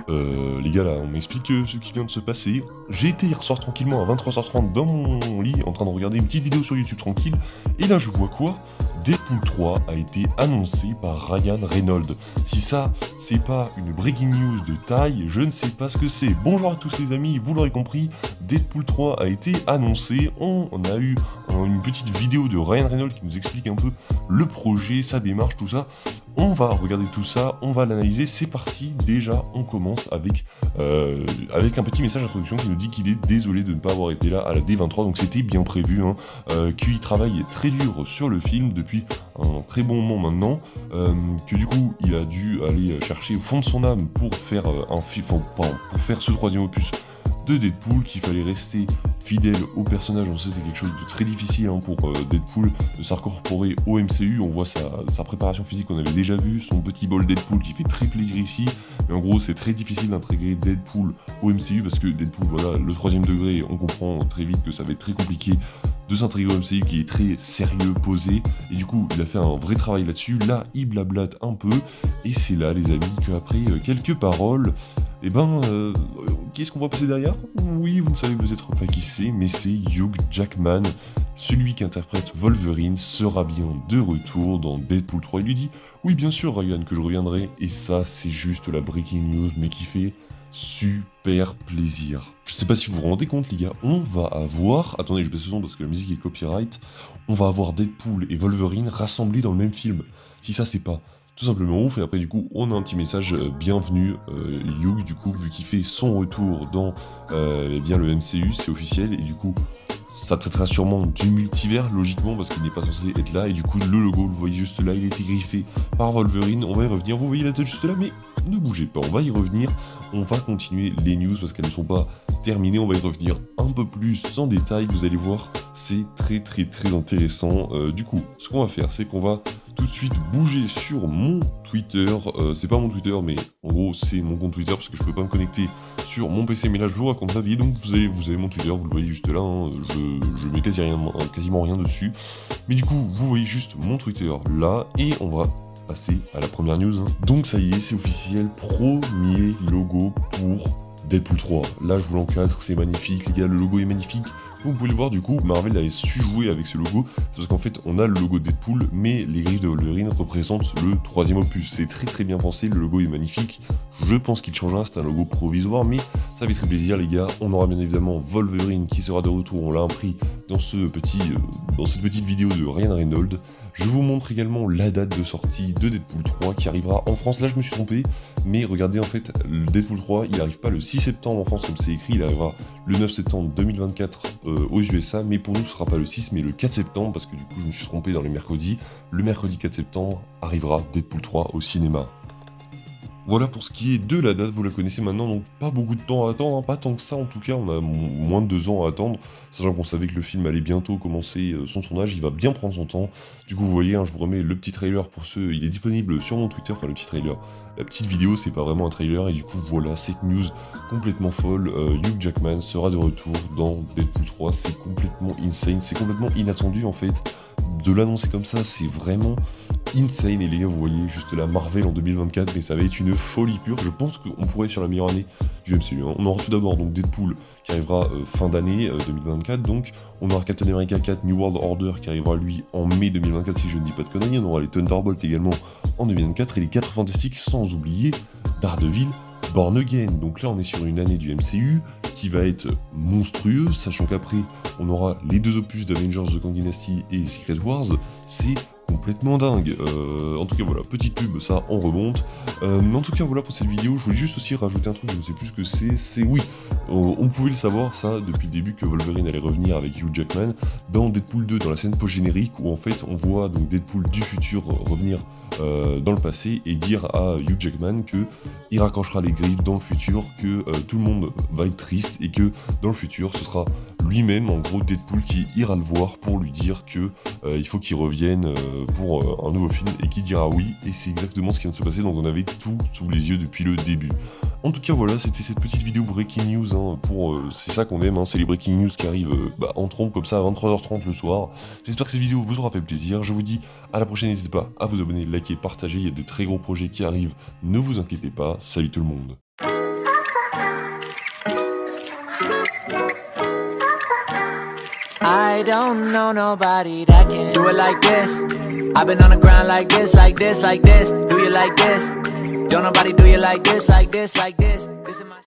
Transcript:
Les gars là, on m'explique ce qui vient de se passer. J'ai été hier soir tranquillement à 23h30 dans mon lit en train de regarder une petite vidéo sur YouTube tranquille. Et là je vois quoi? Deadpool 3 a été annoncé par Ryan Reynolds. Si ça, c'est pas une breaking news de taille, je ne sais pas ce que c'est. Bonjour à tous les amis, vous l'aurez compris, Deadpool 3 a été annoncé. On a eu une petite vidéo de Ryan Reynolds qui nous explique un peu le projet, sa démarche, tout ça. On va regarder tout ça, on va l'analyser, c'est parti. Déjà, on commence avec un petit message d'introduction qui nous dit qu'il est désolé de ne pas avoir été là à la D23, donc c'était bien prévu, hein, qu'il travaille très dur sur le film depuis un très bon moment maintenant, que du coup, il a dû aller chercher au fond de son âme pour faire pour faire ce troisième opus de Deadpool, qu'il fallait rester fidèle au personnage. On sait c'est quelque chose de très difficile hein, pour Deadpool de s'incorporer au MCU. On voit sa préparation physique qu'on avait déjà vu, son petit bol Deadpool qui fait très plaisir ici, mais en gros c'est très difficile d'intégrer Deadpool au MCU parce que Deadpool, voilà, le troisième degré, on comprend très vite que ça va être très compliqué de s'intégrer au MCU qui est très sérieux, posé, et du coup il a fait un vrai travail là-dessus. Là il blablate un peu, et c'est là les amis qu'après quelques paroles, et qu'est-ce qu'on va passer derrière? Oui, vous ne savez peut-être pas qui c'est, mais c'est Hugh Jackman, celui qui interprète Wolverine, sera bien de retour dans Deadpool 3. Il lui dit, oui bien sûr Ryan, que je reviendrai, et ça c'est juste la breaking news, mais qui fait super plaisir. Je sais pas si vous vous rendez compte les gars, on va avoir, attendez je baisse le son parce que la musique est copyright, on va avoir Deadpool et Wolverine rassemblés dans le même film. Si ça c'est pas tout simplement ouf, et après du coup on a un petit message bienvenue Hugh du coup vu qu'il fait son retour dans le MCU, c'est officiel, et du coup ça traitera sûrement du multivers logiquement parce qu'il n'est pas censé être là, et du coup le logo, vous le voyez juste là, il a été griffé par Wolverine. On va y revenir, vous voyez la tête juste là, mais ne bougez pas, on va y revenir, on va continuer les news parce qu'elles ne sont pas terminées, on va y revenir un peu plus en détail, vous allez voir, c'est très intéressant. Du coup, ce qu'on va faire, c'est qu'on va tout de suite bouger sur mon Twitter, c'est pas mon Twitter, mais en gros c'est mon compte Twitter parce que je peux pas me connecter sur mon PC, mais là je vous raconte ma vie, donc vous avez mon Twitter, vous le voyez juste là, hein, je mets quasiment rien dessus, mais du coup vous voyez juste mon Twitter là, et on va passer à la première news. Hein. Donc ça y est, c'est officiel, premier logo pour Deadpool 3. Là je vous l'encadre, c'est magnifique les gars, le logo est magnifique. Vous pouvez le voir du coup, Marvel avait su jouer avec ce logo, c'est parce qu'en fait on a le logo de Deadpool, mais les griffes de Wolverine représentent le troisième opus. C'est très bien pensé, le logo est magnifique, je pense qu'il changera, c'est un logo provisoire, mais ça fait très plaisir les gars. On aura bien évidemment Wolverine qui sera de retour, on l'a appris dans cette petite vidéo de Ryan Reynolds. Je vous montre également la date de sortie de Deadpool 3 qui arrivera en France. Là je me suis trompé, mais regardez en fait, le Deadpool 3 il arrive pas le 6 septembre en France comme c'est écrit, il arrivera le 9 septembre 2024 aux USA, mais pour nous ce sera pas le 6 mais le 4 septembre parce que du coup je me suis trompé dans les mercredis. Le mercredi 4 septembre arrivera Deadpool 3 au cinéma. Voilà pour ce qui est de la date, vous la connaissez maintenant, donc pas beaucoup de temps à attendre, hein, pas tant que ça en tout cas, on a moins de 2 ans à attendre, sachant qu'on savait que le film allait bientôt commencer son tournage, il va bien prendre son temps. Du coup vous voyez, hein, je vous remets le petit trailer pour ceux, il est disponible sur mon Twitter, enfin le petit trailer, la petite vidéo c'est pas vraiment un trailer, et du coup voilà, cette news complètement folle, Hugh Jackman sera de retour dans Deadpool 3, c'est complètement insane, c'est complètement inattendu en fait. De l'annoncer comme ça, c'est vraiment insane, et les gars vous voyez juste la Marvel en 2024, mais ça va être une folie pure. Je pense qu'on pourrait être sur la meilleure année du MCU. Hein. On aura tout d'abord donc Deadpool qui arrivera fin d'année 2024, donc on aura Captain America 4 New World Order qui arrivera lui en mai 2024 si je ne dis pas de conneries, on aura les Thunderbolts également en 2024, et les 4 Fantastiques sans oublier Daredevil Born Again. Donc là on est sur une année du MCU qui va être monstrueuse, sachant qu'après on aura les 2 opus d'Avengers The Kang Dynasty et Secret Wars, c'est complètement dingue. En tout cas voilà, petite pub, ça on remonte. Mais en tout cas voilà pour cette vidéo, je voulais juste aussi rajouter un truc, je ne sais plus ce que c'est oui, on pouvait le savoir ça depuis le début que Wolverine allait revenir avec Hugh Jackman dans Deadpool 2, dans la scène post-générique où en fait on voit donc Deadpool du futur revenir dans le passé et dire à Hugh Jackman que il raccrochera les griffes dans le futur, que tout le monde va être triste et que dans le futur ce sera lui-même en gros Deadpool qui ira le voir pour lui dire que il faut qu'il revienne pour un nouveau film, et qui dira oui, et c'est exactement ce qui vient de se passer, donc on avait tout sous les yeux depuis le début. En tout cas voilà, c'était cette petite vidéo breaking news, hein, c'est ça qu'on aime, hein, c'est les breaking news qui arrivent en trompe comme ça à 23h30 le soir. J'espère que cette vidéo vous aura fait plaisir, je vous dis à la prochaine, n'hésitez pas à vous abonner, liker, partager, il y a des très gros projets qui arrivent, ne vous inquiétez pas, salut tout le monde. I don't know nobody that can do it like this. I've been on the ground like this, like this, like this. Do you like this? Don't nobody do you like this, like this, like this. This is my